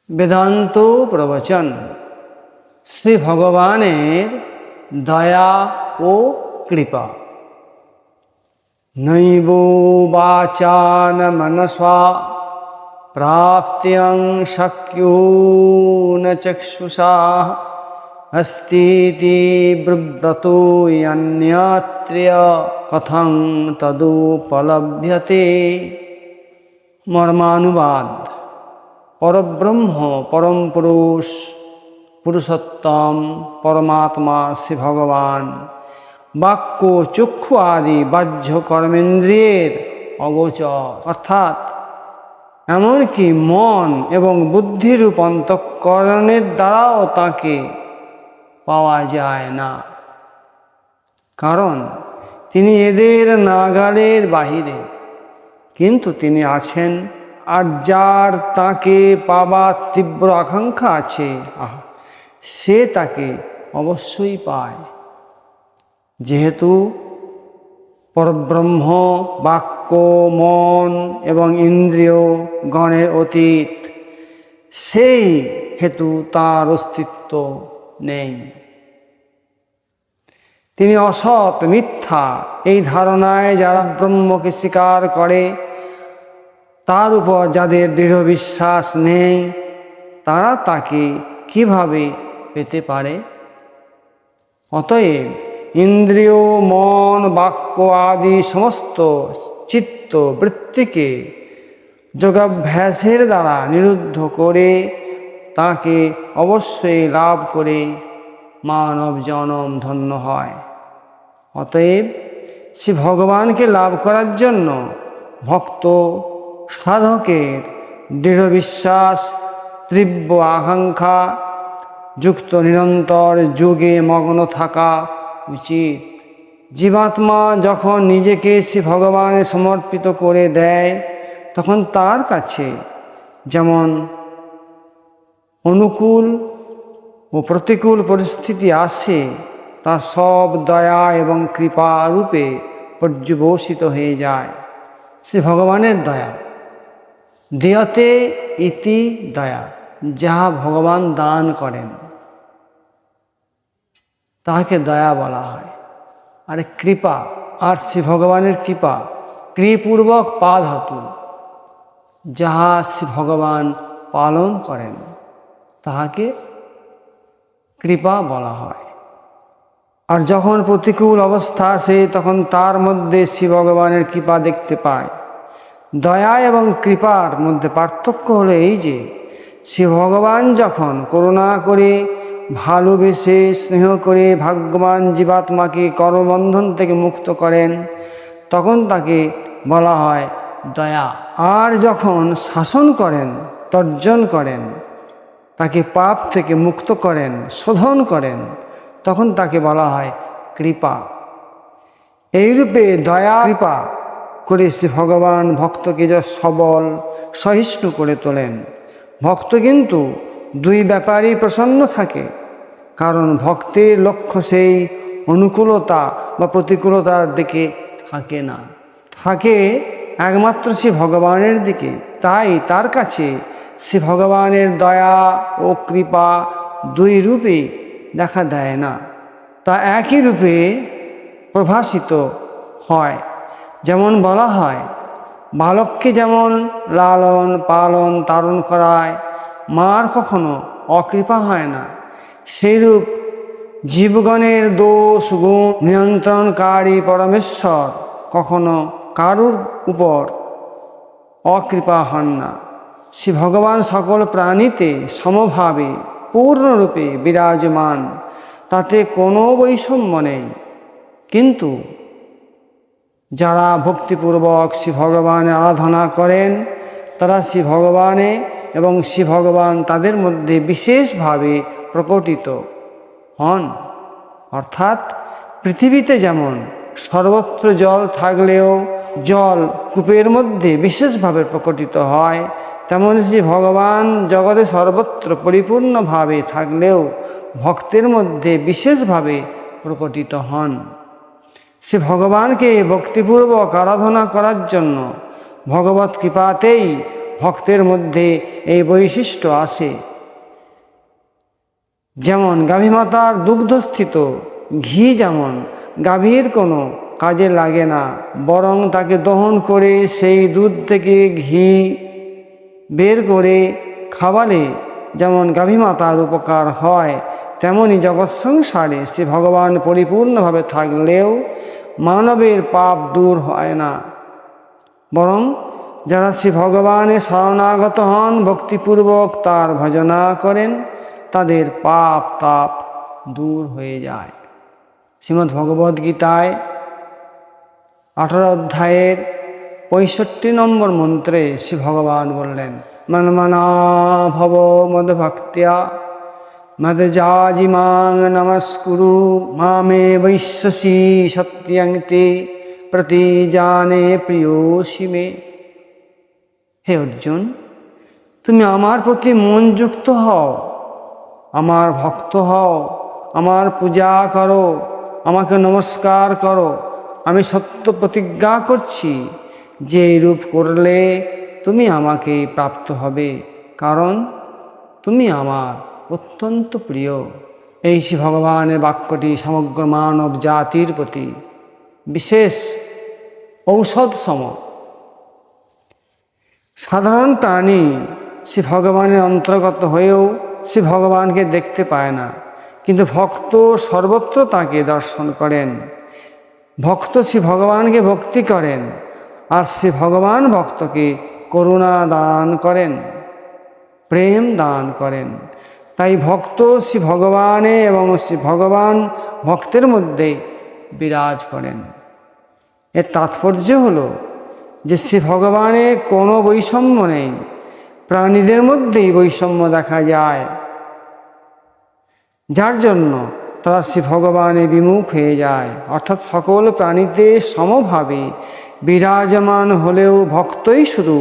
বেদান্ত প্রবচন শ্রী ভগবানের দয়া ও কৃপা। নৈব বাচান মনসা প্রাপ্ত্যং শক্যো ন চক্ষুষা अस्तीति ব্রব্রতো অন্যত্র কথং তদুপলভ্যতে। মর্মানুবাদ: পরব্রহ্ম, পরম পুরুষ, পুরুষোত্তম পরমাত্মা শ্রী ভগবান বাক্য, চক্ষু আদি বাহ্য কর্মেন্দ্রিয়ের অগোচর, অর্থাৎ এমনকি মন এবং বুদ্ধিরূপ অন্তঃকরণের দ্বারাও তাকে পাওয়া যায় না, কারণ তিনি এদের নাগালের বাহিরে। কিন্তু তিনি আছেন, আর যার তাকে পাবার তীব্র আকাঙ্ক্ষা আছে সে তাকে অবশ্যই পায়। যেহেতু পরব্রহ্ম বাক্য, মন এবং ইন্দ্রিয় গণের অতীত, সেই হেতু তার অস্তিত্ব নেই। তিনি অসৎ, মিথ্যা এই ধারণায় যারা ব্রহ্মকে স্বীকার করে, তার উপর যাদের দৃঢ় বিশ্বাস নেই, তারা তাকে কিভাবে পেতে পারে? অতএব ইন্দ্রিয়, মন, বাক্য আদি সমস্ত চিত্ত বৃত্তিকে যোগাভ্যাসের দ্বারা নিরুদ্ধ করে তাকে অবশ্যই লাভ করে মানব জনম ধন্য হয়। অতএব সে ভগবানকে লাভ করার জন্য ভক্ত সাধকের দৃঢ় বিশ্বাস, তীব্র আকাঙ্ক্ষা যুক্ত নিরন্তর যোগে মগ্ন থাকা উচিত। জীবাত্মা যখন নিজেকে শ্রী ভগবানে সমর্পিত করে দেয়, তখন তার কাছে যেমন অনুকূল ও প্রতিকূল পরিস্থিতি আসে, তা সব দয়া এবং কৃপা রূপে পর্যবসিত হয়ে যায়। শ্রী ভগবানের দয়া, দেয়তে ইতি দয়া, যাহা ভগবান দান করেন তাহাকে দয়া বলা হয়। আর কৃপা, আর শ্রী ভগবানের কৃপা, কৃপূর্বক পা ধাতু, যাহা শ্রী ভগবান পালন করেন তাহাকে কৃপা বলা হয়। আর যখন প্রতিকূল অবস্থা আসে, তখন তার মধ্যে শ্রী ভগবানের কৃপা দেখতে পায়। দয়া এবং কৃপার মধ্যে পার্থক্য হলো এই যে, শ্রী ভগবান যখন করুণা করে, ভালোবেসে, স্নেহ করে ভাগ্যবান জীবাত্মাকে কর্মবন্ধন থেকে মুক্ত করেন, তখন তাকে বলা হয় দয়া। আর যখন শাসন করেন, তর্জন করেন, তাকে পাপ থেকে মুক্ত করেন, শোধন করেন, তখন তাকে বলা হয় কৃপা। এইরূপে দয়া কৃপা করে শ্রী ভগবান ভক্তকে সবল, সহিষ্ণু করে তোলেন। ভক্ত কিন্তু দুই ব্যাপারেই প্রসন্ন থাকে, কারণ ভক্তের লক্ষ্য সেই অনুকূলতা বা প্রতিকূলতার দিকে থাকে না, থাকে একমাত্র শ্রী ভগবানের দিকে। তাই তার কাছে শ্রী ভগবানের দয়া ও কৃপা দুই রূপে দেখা দেয় না, তা একই রূপে প্রভাসিত হয়। যেমন বলা হয়, বালককে যেমন লালন পালন তারণ করায় মার কখনো অকৃপা হয় না, সেইরূপ জীবগণের দোষ গুণ নিয়ন্ত্রণকারী পরমেশ্বর কখনো কারুর উপর অকৃপা হন না। শ্রী ভগবান সকল প্রাণীতে সমভাবে পূর্ণরূপে বিরাজমান, তাতে কোনো বৈষম্য নেই। কিন্তু যারা ভক্তিপূর্বক শ্রী ভগবানের আরাধনা করেন, তারা শ্রী ভগবানে এবং শ্রী ভগবান তাদের মধ্যে বিশেষভাবে প্রকটিত হন। অর্থাৎ পৃথিবীতে যেমন সর্বত্র জল থাকলেও জল কূপের মধ্যে বিশেষভাবে প্রকটিত হয়, তেমন শ্রী ভগবান জগতে সর্বত্র পরিপূর্ণভাবে থাকলেও ভক্তের মধ্যে বিশেষভাবে প্রকটিত হন। শ্রী ভগবানকে ভক্তিপূর্বক আরাধনা করার জন্য ভগবৎ কৃপাতেই ভক্তের মধ্যে এই বৈশিষ্ট্য আসে। যেমন গাভীমাতার দুগ্ধস্থিত ঘি যেমন গাভীর কোনো কাজে লাগে না, বরং তাকে দহন করে সেই দুধ থেকে ঘি বের করে খাওয়ালে যেমন গাভীমাতার উপকার হয়, তেমনি জগৎ সংসারে শ্রী ভগবান পরিপূর্ণভাবে থাকলেও মানবের পাপ দূর হয় না, বরং যারা শ্রী ভগবানের শরণাগত হন, ভক্তিপূর্বক তার ভজনা করেন, তাদের পাপ তাপ দূর হয়ে যায়। শ্রীমদ্ ভগবদ্গীতায় 18 অধ্যায়ের 65 নম্বর মন্ত্রে শ্রী ভগবান বললেন, মন্মনা ভব মদ্ভক্ত্যা মদ্যাজিমাং নমস্কুরু মামে বৈশ্যসি সত্যং তে প্রতিজানে প্রিয়োসি মে। হে অর্জুন, তুমি আমার প্রতি মনযুক্ত হও, আমার ভক্ত হও, আমার পূজা করো, আমাকে নমস্কার করো। আমি সত্য প্রতিজ্ঞা করছি যে এইরূপ করলে তুমি আমাকে প্রাপ্ত হবে, কারণ তুমি আমার অত্যন্ত প্রিয়। এই শ্রী ভগবানের বাক্যটি সমগ্র মানব জাতির প্রতি বিশেষ ঔষধ সম। সাধারণ প্রাণী শ্রী ভগবানের অন্তর্গত হয়েও শ্রী ভগবানকে দেখতে পায় না, কিন্তু ভক্ত সর্বত্র তাকে দর্শন করেন। ভক্ত শ্রী ভগবানকে ভক্তি করেন, আর শ্রী ভগবান ভক্তকে করুণা দান করেন, প্রেম দান করেন। তাই ভক্ত শ্রী ভগবানে এবং শ্রী ভগবান ভক্তের মধ্যে বিরাজ করেন। এর তাৎপর্য হলো যে শ্রী ভগবানে কোনো বৈষম্য নেই, প্রাণীদের মধ্যেই বৈষম্য দেখা যায়, যার জন্য তারা শ্রী ভগবানে বিমুখ হয়ে যায়। অর্থাৎ সকল প্রাণীতে সমভাবে বিরাজমান হলেও ভক্তই শুধু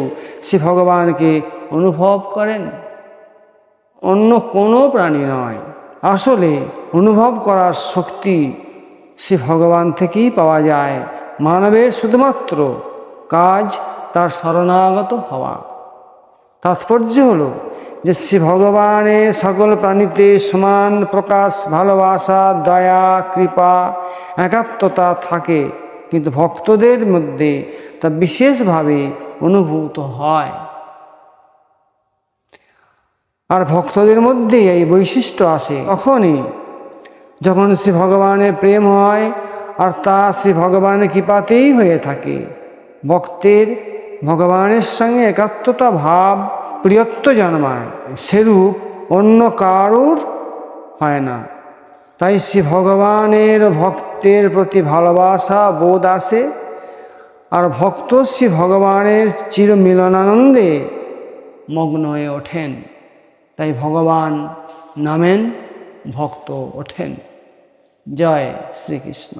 শ্রী ভগবানকে অনুভব করেন, অন্য কোনো প্রাণী নয়। আসলে অনুভব করার শক্তি শ্রী ভগবান থেকেই পাওয়া যায়। মানবের শুধুমাত্র কাজ তার শরণাগত হওয়া। তাৎপর্য হলো যে শ্রী ভগবানের সকল প্রাণীতে সমান প্রকাশ ভালোবাসা, দয়া, কৃপা, একাত্মতা থাকে, কিন্তু ভক্তদের মধ্যে তা বিশেষভাবে অনুভূত হয়। আর ভক্তদের মধ্যে এই বৈশিষ্ট্য আসে তখনই যখন শ্রী ভগবানের প্রেম হয়, আর তা শ্রী ভগবানের কৃপাতেই হয়ে থাকে। ভক্তের ভগবানের সঙ্গে একাত্মতা ভাব প্রিয়ত্ব জন্মায়, সেরূপ অন্য কারুর হয় না। তাই শ্রী ভগবানের ভক্তের প্রতি ভালোবাসা বোধ আসে, আর ভক্ত শ্রী ভগবানের চিরমিলনানন্দে মগ্ন হয়ে ওঠেন। তাই ভগবান নামেন, ভক্ত ওঠেন। জয় শ্রীকৃষ্ণ।